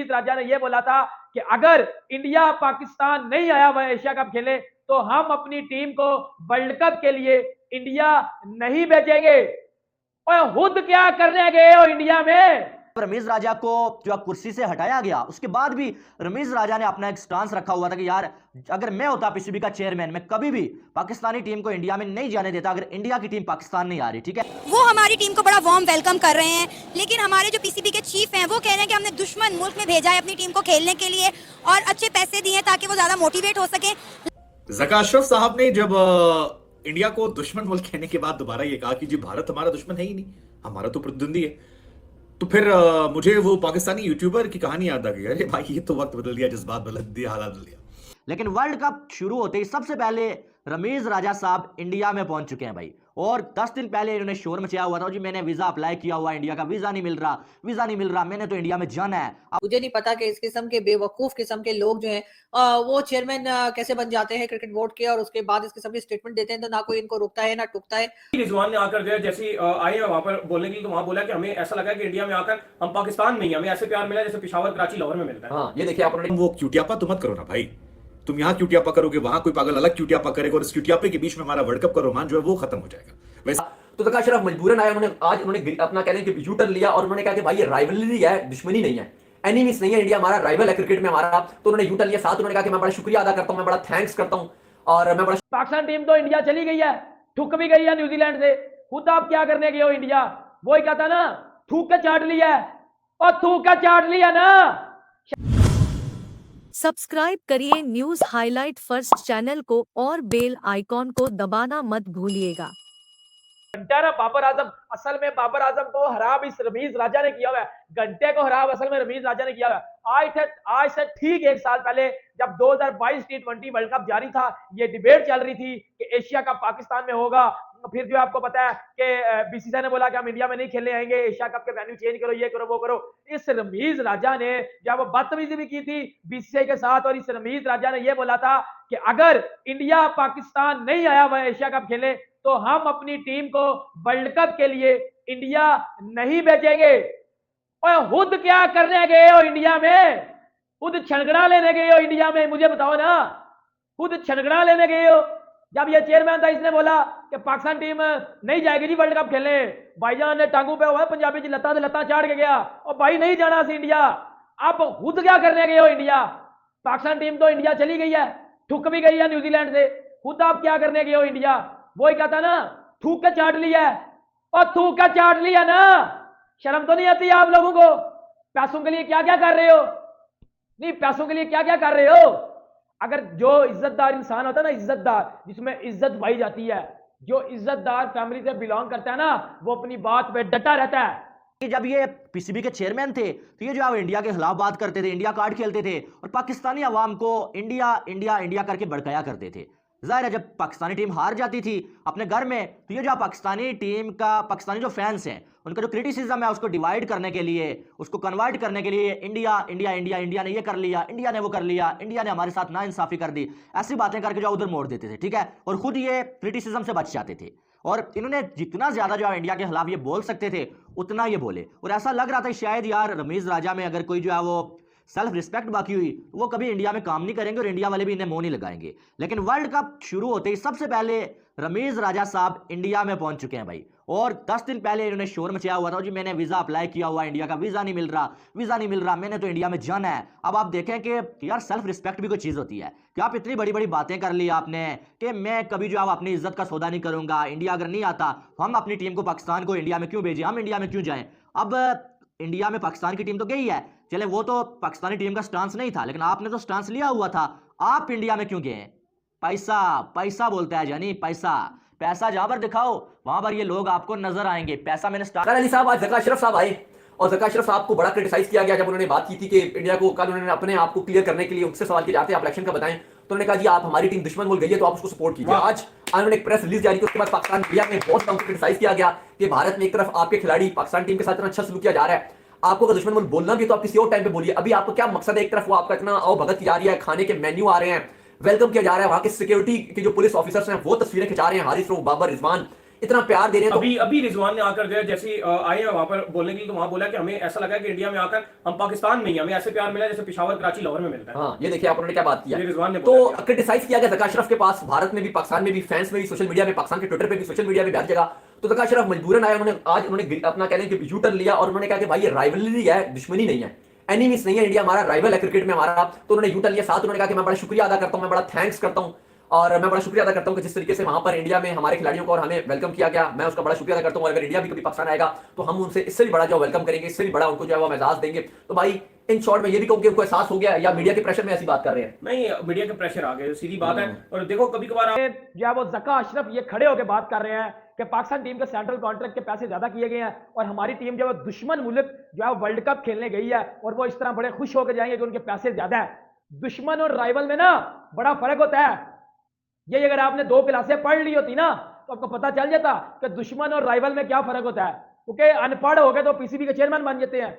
रमीज राजा ने यह बोला था कि अगर इंडिया पाकिस्तान नहीं आया वह एशिया कप खेले तो हम अपनी टीम को वर्ल्ड कप के लिए इंडिया नहीं भेजेंगे। और खुद क्या करने गए हो इंडिया में? रमीज राजा को जो कुर्सी से हटाया गया उसके बाद भी रमीज राजा ने अपना एक स्टांस रखा हुआ था कि यार अगर मैं होता पीसीबी का चेयरमैन मैं कभी भी पाकिस्तानी टीम को इंडिया में नहीं जाने देता अगर इंडिया की टीम पाकिस्तान नहीं आ रही। ठीक है, वो हमारी टीम को बड़ा वार्म वेलकम कर रहे हैं, लेकिन हमारे जो पीसीबी के चीफ हैं वो कह रहे हैं कि हमने दुश्मन मुल्क में भेजा है अपनी टीम को खेलने के लिए और अच्छे पैसे दिए ताकि वो ज्यादा मोटिवेट हो सके। ज़का अशरफ साहब ने जब इंडिया को दुश्मन मुल्क कहने के बाद दोबारा ये कहा कि जी भारत हमारा दुश्मन है ही नहीं, हमारा तो प्रतिद्वंदी है, तो फिर मुझे वो पाकिस्तानी यूट्यूबर की कहानी याद आ गई। अरे भाई ये तो वक्त बदल दिया, जज्बात बदल दिए, हालात बदल दिया। लेकिन वर्ल्ड कप शुरू होते ही सबसे पहले रमीज राजा साहब इंडिया में पहुंच चुके हैं भाई, और 10 दिन पहले इन्होंने शोर मचाया हुआ था जी मैंने वीजा अप्लाई किया हुआ, इंडिया का वीजा नहीं मिल रहा, मैंने तो इंडिया में जाना है। मुझे नहीं पता कि इस किस्म के बेवकूफ किस्म के लोग जो हैं वो चेयरमैन कैसे बन जाते हैं क्रिकेट बोर्ड के, और उसके बाद इस किस्म की स्टेटमेंट देते हैं तो ना कोई इनको रोकता है ना टुकता है। रिजवान ने आकर जो है जैसे आए वहां पर बोलने के लिए, तो वहां बोला कि हमें ऐसा लगा कि इंडिया में आकर हम पाकिस्तान में ही हमें ऐसे प्यार मिला जैसे पेशावर कराची लाहौर में मिलता है। हाँ ये देखिए आप वो क्यूटियापा तो मत करो ना भाई, तुम यहाँ क्यूटियापा करोगे वहां कोई पागल अलग क्यूटियापा करेगा और इस क्यूटियापे के बीच में हमारा वर्ल्ड कप का रोमांच जो है वो खत्म हो जाएगा। वैसे तो ज़का अशरफ मजबूरन आया, उन्होंने अपना कह लें कि यू टर्न लिया और उन्होंने कहा कि भाई ये राइवलरी है, दुश्मनी नहीं है, एनिमीज नहीं है, इंडिया हमारा राइवल है क्रिकेट में हमारा। तो उन्होंने यू टर्न लिया, साथ उन्होंने कहा कि मैं बड़ा शुक्रिया अदा करता हूं, मैं बड़ा थैंक्स करता हूं और मैं बड़ा। पाकिस्तान टीम तो इंडिया चली गई है, ठुक भी गई है न्यूजीलैंड से, खुद आप क्या करने गए हो इंडिया? वही कहता ना, थूक के चाट लिया और थूक के चाट लिया ना। सब्सक्राइब करिए न्यूज हाईलाइट फर्स्ट चैनल को और बेल आइकॉन को दबाना मत भूलिएगा। घंटा ना बाबर आजम, असल में बाबर आजम को हराब इस रमीज राजा ने किया हुआ है, घंटे को हराब असल में रमीज राजा ने किया हुआ है। आज से ठीक 1 साल पहले जब 2022 T20 वर्ल्ड कप जारी था, ये डिबेट चल रही थी कि एशिया कप पाकिस्तान में होगा, फिर जो आपको पता है कि बीसीसीआई ने बोला कि हम इंडिया में नहीं खेलने आएंगे, एशिया कप के वेन्यू चेंज करो, ये करो वो करो। इस रमीज राजा ने जब बदतमीजी भी की थी बीसीसीआई के साथ, और इस रमीज राजा ने यह बोला था कि अगर इंडिया पाकिस्तान नहीं आया वह एशिया कप खेले तो हम अपनी टीम को वर्ल्ड कप के लिए इंडिया नहीं भेजेंगे। और खुद क्या करने गए हो इंडिया में? खुद छनगड़ा लेने गए हो इंडिया में, मुझे बताओ ना, खुद छनगड़ा लेने गए हो। जब ये चेयरमैन था इसने बोला कि पाकिस्तान टीम नहीं जाएगी जी वर्ल्ड कप खेलने, भाईजान ने टांगू पे हुआ पंजाबी जी लत्ता से लत्ता चाड़ के गया और भाई नहीं जाना सी इंडिया। आप खुद क्या करने गए हो इंडिया? पाकिस्तान टीम तो इंडिया चली गई है, ठुक भी गई है न्यूजीलैंड से, खुद आप क्या करने गए हो इंडिया? वही कहता ना, थूक के चाट लिया और थूक के चाट लिया ना। शर्म तो नहीं आती आप लोगों को? पैसों के लिए क्या क्या कर रहे हो? नहीं, पैसों के लिए क्या क्या कर रहे हो? अगर जो इज्जतदार इंसान होता है ना, इज्जतदार जिसमें इज्जत पाई जाती है, जो इज्जतदार फैमिली से बिलोंग करता है ना, वो अपनी बात पे डटा रहता है। जब ये पीसीबी के चेयरमैन थे तो ये जो आप इंडिया के खिलाफ बात करते थे, इंडिया कार्ड खेलते थे और पाकिस्तानी अवाम को इंडिया इंडिया इंडिया करके भड़काया करते थे। जाहिर है जब पाकिस्तानी टीम हार जाती थी अपने घर में तो ये जो पाकिस्तानी टीम का, पाकिस्तानी जो फैंस हैं उनका जो क्रिटिसिज्म है उसको डिवाइड करने के लिए, उसको कन्वर्ट करने के लिए इंडिया इंडिया इंडिया इंडिया ने ये कर लिया, इंडिया ने वो कर लिया, इंडिया ने हमारे साथ नाइंसाफी कर दी, ऐसी बातें करके जो उधर मोड़ देते थे। ठीक है, और खुद ये क्रिटिसिज्म से बच जाते थे और इन्होंने जितना ज्यादा जो है इंडिया के खिलाफ ये बोल सकते थे उतना ये बोले। और ऐसा लग रहा था शायद यार रमीज राजा में अगर कोई जो है वो सेल्फ रिस्पेक्ट बाकी हुई वो कभी इंडिया में काम नहीं करेंगे और इंडिया वाले भी इन्हें मुंह नहीं लगाएंगे। लेकिन वर्ल्ड कप शुरू होते ही सबसे पहले रमीज राजा साहब इंडिया में पहुंच चुके हैं भाई, और 10 दिन पहले इन्होंने शोर मचाया हुआ था जी मैंने वीजा अप्लाई किया हुआ, इंडिया का वीजा नहीं मिल रहा, मैंने तो इंडिया में जाना है। अब आप देखें कि यार सेल्फ रिस्पेक्ट भी कोई चीज होती है कि आप इतनी बड़ी बड़ी बातें कर ली आपने कि मैं कभी जो आप अपनी इज्जत का सौदा नहीं करूंगा, इंडिया अगर नहीं आता हम अपनी टीम को पाकिस्तान को इंडिया में क्यों भेजें, हम इंडिया में क्यों जाएं। अब इंडिया में पाकिस्तान की टीम तो गई है, चले वो तो पाकिस्तानी टीम का स्टांस नहीं था, लेकिन आपने तो स्टांस लिया हुआ था, आप इंडिया में क्यों गए? पैसा पैसा बोलता है जानी, पैसा पैसा जहां पर दिखाओ वहां पर ये लोग आपको नजर आएंगे। पैसा मैंने तारा अली साहब, आज ज़का अशरफ साहब आए और ज़का अशरफ साहब को बड़ा क्रिटिसाइज किया गया जब उन्होंने बात की थी कि इंडिया को, कल उन्होंने अपने आप को क्लियर करने के लिए उनसे सवाल किए जाते हैं आप इलेक्शन का बताएं, तो उन्होंने कहा जी आप हमारी टीम दुश्मन मुल्क गई है तो आप उसको सपोर्ट कीजिए। आज उन्होंने एक प्रेस रिलीज जारी की, उसके बाद पाकिस्तान मीडिया में बहुत कम क्रिटिसाइज किया गया कि भारत में एक तरफ आपके खिलाड़ी पाकिस्तान टीम के साथ इतना अच्छा सलूक किया जा रहा है, आपको अगर दुश्मन मुल्क बोलना भी तो आप किसी और टाइम पे बोलिए। अभी आपको क्या मकसद है? एक तरफ वो आपका इतना आओ भगत की जा रही है, खाने के मेन्यू आ रहे हैं, वेलकम किया जा रहा है, वहां के सिक्योरिटी के जो पुलिस ऑफिसर्स हैं वो तस्वीरें खिंचा रहे हैं, हारिस रऊफ, बाबर, रिजवान, इतना प्यार दे रहे हैं तो अभी अभी रिजवान ने आकर जो है जैसे आए हैं वहां पर बोलने के लिए, तो वहां बोला कि हमें ऐसा लगा कि इंडिया में आकर हम पाकिस्तान में ही, हमें ऐसे प्यार मिला जैसे पिशावर, कराची, लाहौर में मिलता है। हाँ, ये देखिए आप उन्होंने क्या बात किया। ये रिजवान ने तो बोला। क्रिटिसाइज किया गया जका अशरफ के पास, भारत में भी, पाकिस्तान में भी, फैंस में भी, सोशल मीडिया में, पाकिस्तान के ट्विटर पे भी, सोशल मीडिया में भी, हर जगह। तो जका अशरफ मजबूरन आए, उन्होंने आज उन्होंने अपना कह लें कि यू टर्न लिया और उन्होंने कहा कि भाई ये राइवलरी है, दुश्मनी नहीं है, एनिमीज नहीं है, इंडिया हमारा राइवल है क्रिकेट में हमारा। तो उन्होंने यू टर्न लिया। साथ उन्होंने कहा कि मैं बड़ा शुक्रिया अदा करता हूं, मैं बड़ा थैंक्स करता हूं और मैं बड़ा शुक्रिया अदा करता हूं कि जिस तरीके से वहां पर इंडिया में हमारे खिलाड़ियों को और हमें वेलकम किया गया, मैं उसका बड़ा शुक्रिया अदा करता हूं। और अगर इंडिया भी कभी पाकिस्तान आएगा तो हम उनसे इससे भी बड़ा जो वेलकम करेंगे, इससे भी बड़ा उनको जो है वो एजाज देंगे। तो भाई इन शॉर्ट में ये भी कहूं कि उनको एहसास हो गया या मीडिया के प्रेशर में ऐसी बात कर रहे हैं? नहीं, मीडिया के प्रेशर आ गए, सीधी बात है। और देखो कभी कभार जो है वो जका अशरफ ये खड़े होकर बात कर रहे हैं कि पाकिस्तान टीम के सेंट्रल कॉन्ट्रैक्ट के पैसे ज्यादा किए गए हैं और हमारी टीम जो है दुश्मन मुल्क जो है वर्ल्ड कप खेलने गई है और वो इस तरह बड़े खुश होकर जाएंगे कि उनके पैसे ज्यादा है। दुश्मन और राइवल में ना बड़ा फर्क होता है। ये अगर आपने 2 क्लासें पढ़ ली होती ना तो आपको पता चल जाता कि दुश्मन और राइवल में क्या फर्क होता है। क्योंकि अनपढ़ हो गए तो पीसीबी के चेयरमैन बन जाते हैं।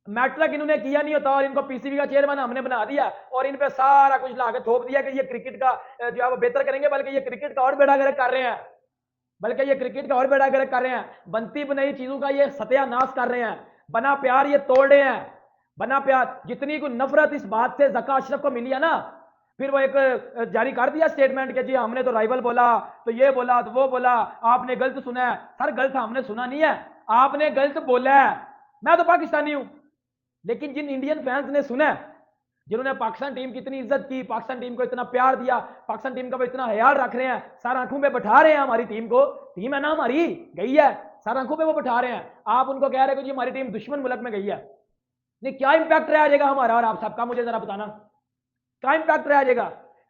मैट्रिक इन्होंने किया नहीं होता और इनको पीसीबी का चेयरमैन हमने बना दिया और इन पे सारा कुछ ला के थोप दिया कि ये क्रिकेट का जो है वो बेहतर करेंगे, बल्कि ये क्रिकेट का और बेड़ा गर्क कर रहे हैं, बल्कि ये क्रिकेट का और बेड़ा गर्क कर रहे हैं। बनती बनाई चीजों का ये सत्यानाश कर रहे हैं, बना प्यार ये तोड़ रहे हैं। बना प्यार जितनी कोई नफरत इस बात से जका अशरफ को मिली है ना, फिर वो एक जारी कर दिया स्टेटमेंट के जी हमने तो राइवल बोला, तो ये बोला, तो वो बोला, आपने गलत सुना है। सर गलत हमने सुना नहीं है, आपने गलत बोला है। मैं तो पाकिस्तानी हूं, लेकिन जिन इंडियन फैंस ने सुना है, जिन्होंने पाकिस्तान टीम की इतनी इज्जत की, पाकिस्तान टीम को इतना प्यार दिया, पाकिस्तान टीम का वो इतना ख्याल रख रहे हैं, सर आंखों में बैठा रहे हैं हमारी टीम को, टीम है ना हमारी गई है, सर आंखों में वो बैठा रहे हैं। आप उनको कह रहे हो कि हमारी टीम दुश्मन मुल्क में गई है। नहीं, क्या इंपैक्ट रह जाएगा हमारा और आप सबका, मुझे जरा बताना क्या इंपैक्ट रह जाएगा।